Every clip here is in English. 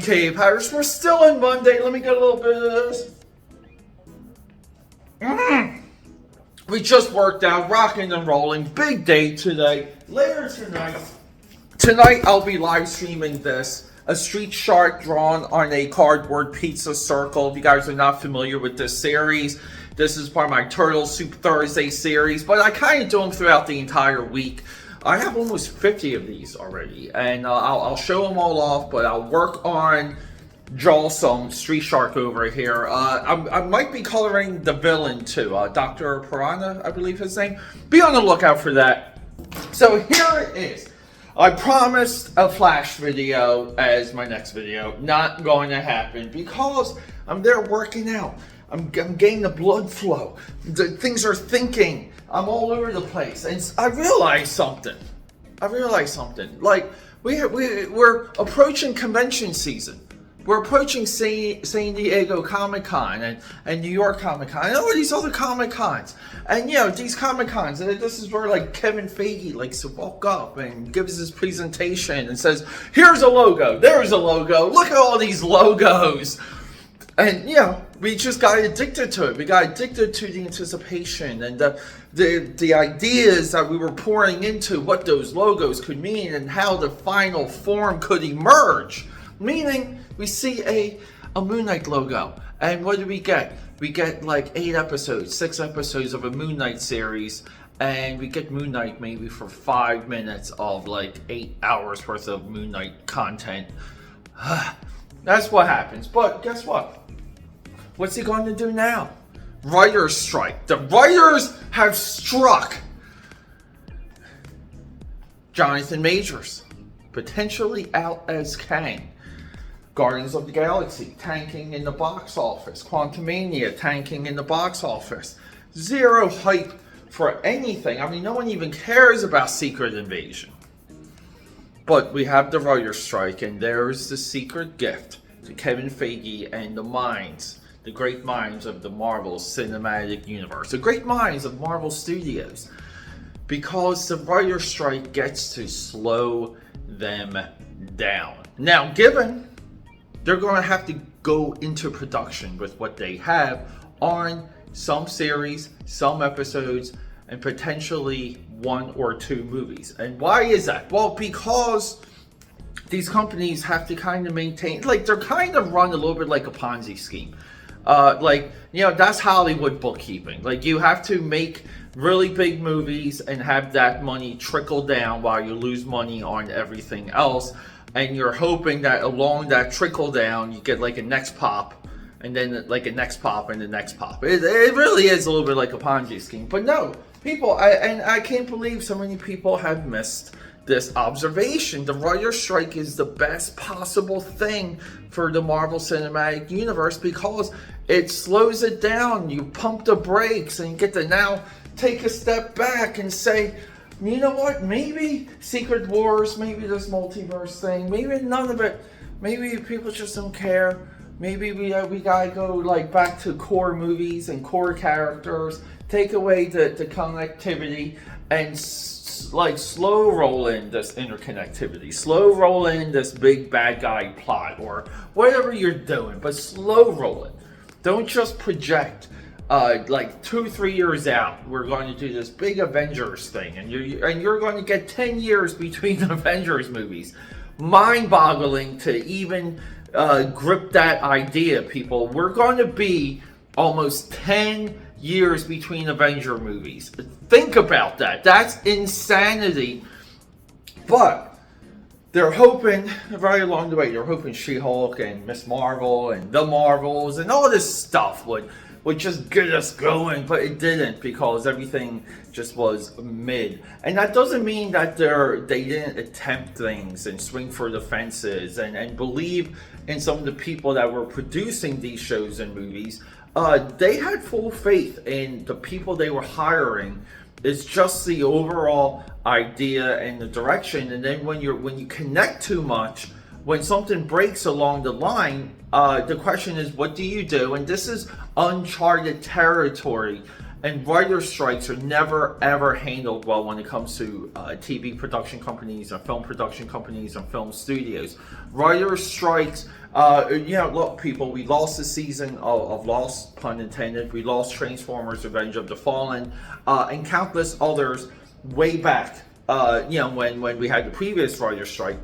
AKAPADers. We're still on Monday. Let me get a little bit of this. We just worked out, rocking and rolling. Big day today. Later tonight I'll be live streaming this. A street shark drawn on a cardboard pizza circle. If you guys are not familiar with this series, this is part of my Turtle Soup Thursday series, but I kind of do them throughout the entire week. I have almost 50 of these already, and I'll show them all off, but I'll work on draw some street shark over here. I might be coloring the villain too, Dr. Piranha, I believe his name. Be on the lookout for that. So here it is. I promised a Flash video as my next video. Not going to happen because I'm there working out. I'm getting the blood flow. Things are thinking. I'm all over the place. And I realized something. Like, we're approaching convention season. We're approaching San Diego Comic-Con and New York Comic-Con and all these other Comic-Cons. And, you know, these Comic-Cons, this is where, like, Kevin Feige likes to walk up and gives his presentation and says, here's a logo, there's a logo, look at all these logos. And, you know, we just got addicted to it. We got addicted to the anticipation and the ideas that we were pouring into what those logos could mean and how the final form could emerge. Meaning, we see a Moon Knight logo. And what do we get? We get like 6 episodes of a Moon Knight series. And we get Moon Knight maybe for 5 minutes of like 8 hours worth of Moon Knight content. That's what happens. But guess what? What's he going to do now? Writer's strike. The writers have struck. Jonathan Majors, potentially out as Kang. Guardians of the Galaxy, tanking in the box office. Quantumania, tanking in the box office. Zero hype for anything. I mean, no one even cares about Secret Invasion. But we have the writer's strike, and there's the secret gift to Kevin Feige and the great minds of the Marvel Cinematic Universe, the great minds of Marvel Studios, because the writer's strike gets to slow them down. Now, given they're going to have to go into production with what they have on some series, some episodes, and potentially 1 or 2 movies. And why is that? Well, because these companies have to kind of maintain, like, they're kind of run a little bit like a Ponzi scheme. Like, you know, that's Hollywood bookkeeping. Like, you have to make really big movies and have that money trickle down while you lose money on everything else. And you're hoping that along that trickle down, you get like a next pop, and then like a next pop and the next pop. It really is a little bit like a Ponzi scheme. But no, people, I can't believe so many people have missed this observation. The writer's strike is the best possible thing for the Marvel Cinematic Universe because it slows it down. You pump the brakes and you get to now take a step back and say, you know what, maybe Secret Wars, maybe this multiverse thing, maybe none of it, maybe people just don't care. Maybe we gotta go like back to core movies and core characters, take away the connectivity and like slow roll in this interconnectivity, slow roll in this big bad guy plot or whatever you're doing, but slow roll it. Don't just project like 2-3 years out, we're going to do this big Avengers thing, and you're going to get 10 years between the Avengers movies. Mind-boggling to even grip that idea, people. We're going to be almost 10 years between Avenger movies. Think about that. That's insanity. But they're hoping, right along the way, they're hoping She-Hulk and Miss Marvel and The Marvels and all this stuff would just get us going, but it didn't because everything just was mid. And that doesn't mean that they didn't attempt things and swing for the fences and believe in some of the people that were producing these shows and movies. They had full faith in the people they were hiring. It's just the overall idea and the direction. And then when you connect too much, when something breaks along the line, the question is, what do you do? And this is uncharted territory And writer strikes are never ever handled well when it comes to TV production companies and film production companies and film studios. Writer strikes, look, people, we lost the season of Lost, pun intended. We lost Transformers: Revenge of the Fallen, and countless others way back. When we had the previous writer strike,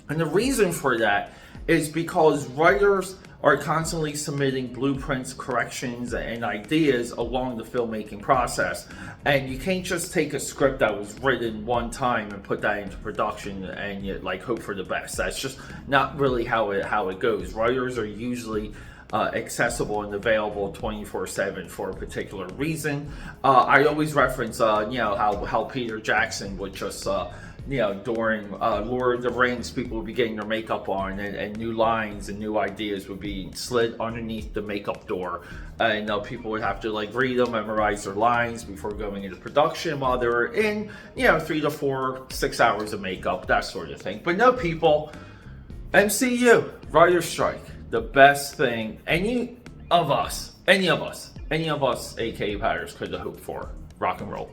and the reason for that is because writers are constantly submitting blueprints, corrections, and ideas along the filmmaking process. And you can't just take a script that was written one time and put that into production and you hope for the best. That's just not really how it goes. Writers are usually accessible and available 24/7 for a particular reason. I always reference, how Peter Jackson would just during Lord of the Rings, people would be getting their makeup on, and new lines and new ideas would be slid underneath the makeup door, and people would have to read them, memorize their lines before going into production while they were in 3 to 4, 6 hours of makeup, that sort of thing. But no, people, MCU writer strike, the best thing any of us AKAPADers could have hoped for. Rock and roll.